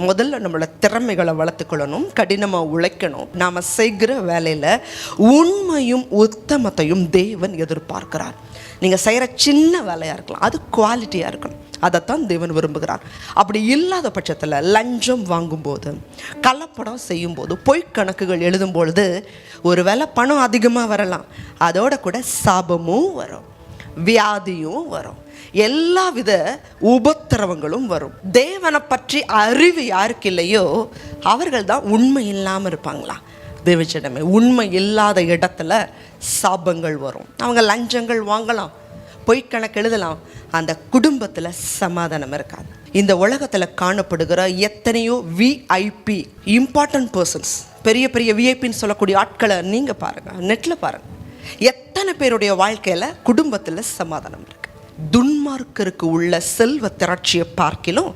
முதல்ல நம்மளோட திறமைகளை வளர்த்துக்கொள்ளணும், கடினமாக உழைக்கணும். நாம் செய்கிற வேலையில் உண்மையும் உத்தமத்தையும் தேவன் எதிர்பார்க்கிறார். நீங்கள் செய்கிற சின்ன வேலையாக இருக்கலாம், அது குவாலிட்டியாக இருக்கணும். அதைத்தான் தேவன் விரும்புகிறார். அப்படி இல்லாத பட்சத்தில் லஞ்சம் வாங்கும்போது, கலப்படம் செய்யும்போது, பொய்க்கணக்குகள் எழுதும் பொழுது ஒரு வேளை பணம் அதிகமாக வரலாம், அதோட கூட சாபமும் வரும், வியாதியும் வரும், எல்லா வித உபத்திரவங்களும் வரும். தேவனை பற்றி அறிவு யாருக்கு இல்லையோ அவர்கள் தான் உண்மை இல்லாமல் இருப்பாங்களா? தேவச்சனமே, உண்மை இல்லாத இடத்துல சாபங்கள் வரும். அவங்க லஞ்சங்கள் வாங்கலாம், பொய்க்கணக்கு எழுதலாம், அந்த குடும்பத்தில் சமாதானம் இருக்காது. இந்த உலகத்தில் காணப்படுகிற எத்தனையோ விஐபி இம்பார்ட்டன்ட் பர்சன்ஸ், பெரிய பெரிய விஐபின்னு சொல்லக்கூடிய ஆட்களை நீங்கள் பாருங்கள், நெட்டில் பாருங்கள். எத்தனை பேருடைய வாழ்க்கையில் குடும்பத்தில் சமாதானம் இருக்கு. துன்மார்க்கருக்கு உள்ள செல்வ திரட்சியை பார்க்கிலும்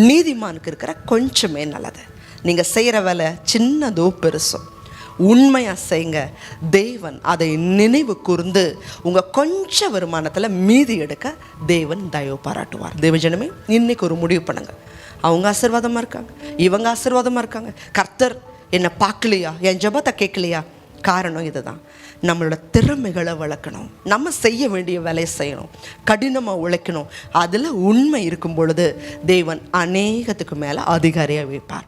நீதிமானுக்கு இருக்கிற கொஞ்சமே நல்லது. நீங்கள் செய்கிற வேலை சின்னதோ பெருசோ உண்மையாக செய்யுங்க. தேவன் அதை நினைவு கூர்ந்து உங்கள் கொஞ்சம் வருமானத்தில் மீதி எடுக்க தேவன் தயவு பாராட்டுவார். தேவஜனமே, இன்னைக்கு ஒரு முடிவு பண்ணுங்க. அவங்க ஆசீர்வாதமாக இருக்காங்க, இவங்க ஆசீர்வாதமாக இருக்காங்க, கர்த்தர் என்னை பார்க்கலையா, என் ஜெபத்தை கேட்கலையா? காரணம் இதுதான், நம்மளோட திறமைகளை வளர்க்கணும், நம்ம செய்ய வேண்டிய வேலையை செய்யணும், கடினமாக உழைக்கணும். அதில் உண்மை இருக்கும் பொழுது தேவன் அநேகத்துக்கு மேலே அதிகாரியாக வைப்பார்.